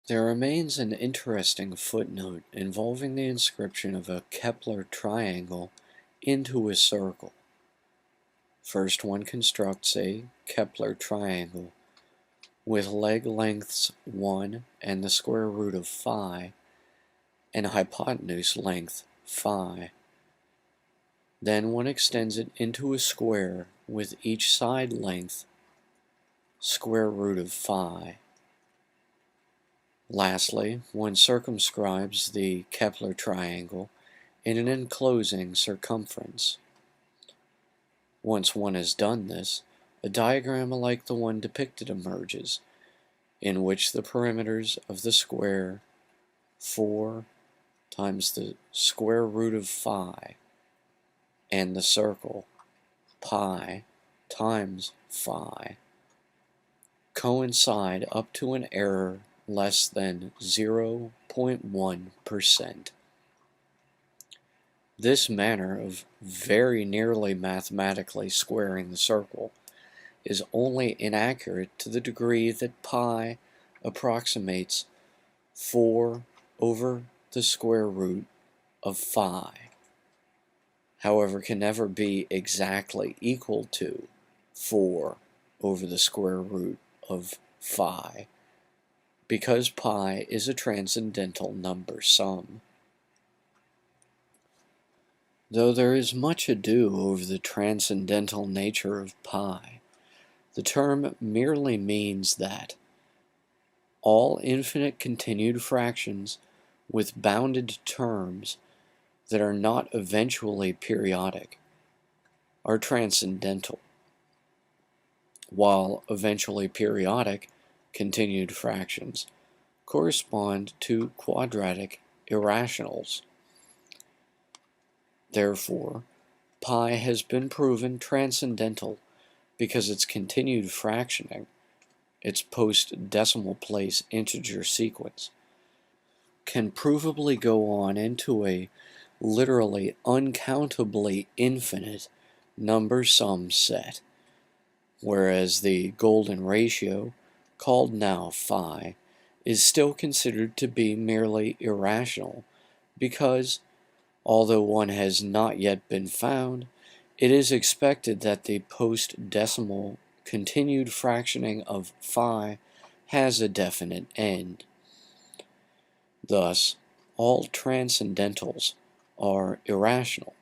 There remains an interesting footnote involving the inscription of a Kepler triangle into a circle. First, one constructs a Kepler triangle with leg lengths 1 and the square root of phi, and hypotenuse length phi. Then one extends it into a square with each side length square root of phi. Lastly, one circumscribes the Kepler triangle in an enclosing circumference. Once one has done this, a diagram like the one depicted emerges, in which the perimeters of the square 4 times the square root of phi and the circle pi times phi coincide up to an error less than 0.1%. This manner of very nearly mathematically squaring the circle is only inaccurate to the degree that pi approximates 4 over the square root of phi. However, can never be exactly equal to 4 over the square root of phi, because pi is a transcendental number sum. Though there is much ado over the transcendental nature of pi, the term merely means that all infinite continued fractions with bounded terms that are not eventually periodic are transcendental, while eventually periodic continued fractions correspond to quadratic irrationals. Therefore, pi has been proven transcendental because its continued fractioning, its post-decimal place integer sequence, can provably go on into a literally uncountably infinite number sum set, whereas the golden ratio, called now phi, is still considered to be merely irrational because, although one has not yet been found, it is expected that the post-decimal continued fractioning of phi has a definite end. Thus, all transcendentals are irrational,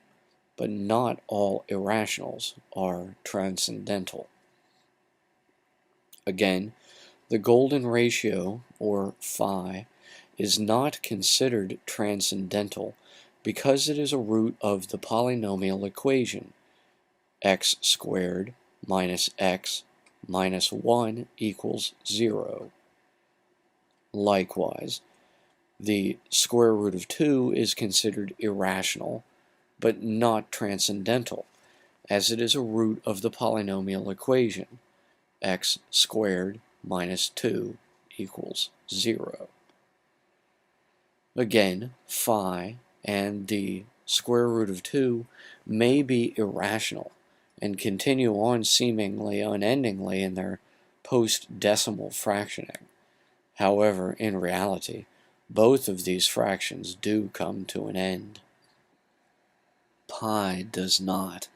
but not all irrationals are transcendental. Again, the golden ratio, or phi, is not considered transcendental because it is a root of the polynomial equation x squared minus x minus 1 equals 0. Likewise, the square root of 2 is considered irrational, but not transcendental, as it is a root of the polynomial equation x squared minus 2 equals 0. Again, phi and the square root of 2 may be irrational and continue on seemingly unendingly in their post-decimal fractioning. However, in reality, both of these fractions do come to an end. Pi does not,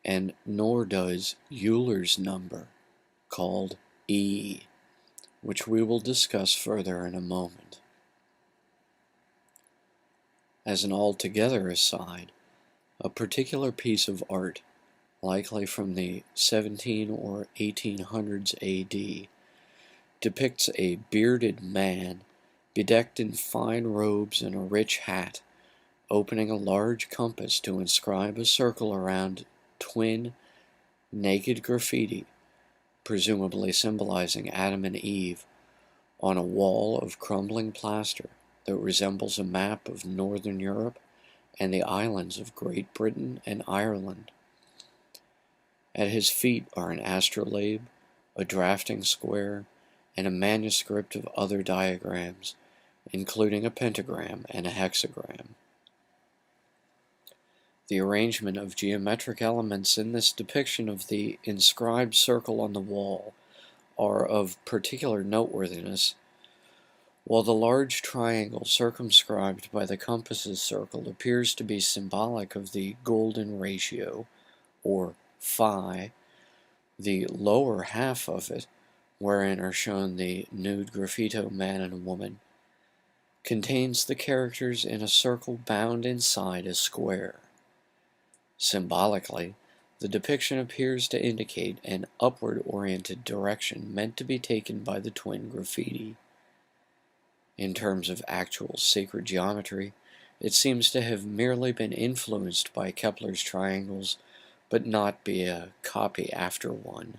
and nor does Euler's number, called E, which we will discuss further in a moment. As an altogether aside, a particular piece of art, likely from the 17 or 1800s AD, depicts a bearded man bedecked in fine robes and a rich hat, opening a large compass to inscribe a circle around twin naked graffiti, presumably symbolizing Adam and Eve, on a wall of crumbling plaster that resembles a map of northern Europe and the islands of Great Britain and Ireland. At his feet are an astrolabe, a drafting square, and a manuscript of other diagrams, including a pentagram and a hexagram. The arrangement of geometric elements in this depiction of the inscribed circle on the wall are of particular noteworthiness, While the large triangle circumscribed by the compass's circle appears to be symbolic of the golden ratio, or phi, the lower half of it, wherein are shown the nude graffito man and woman, contains the characters in a circle bound inside a square. Symbolically, the depiction appears to indicate an upward-oriented direction meant to be taken by the twin graffiti. In terms of actual sacred geometry, it seems to have merely been influenced by Kepler's triangles, but not be a copy after one.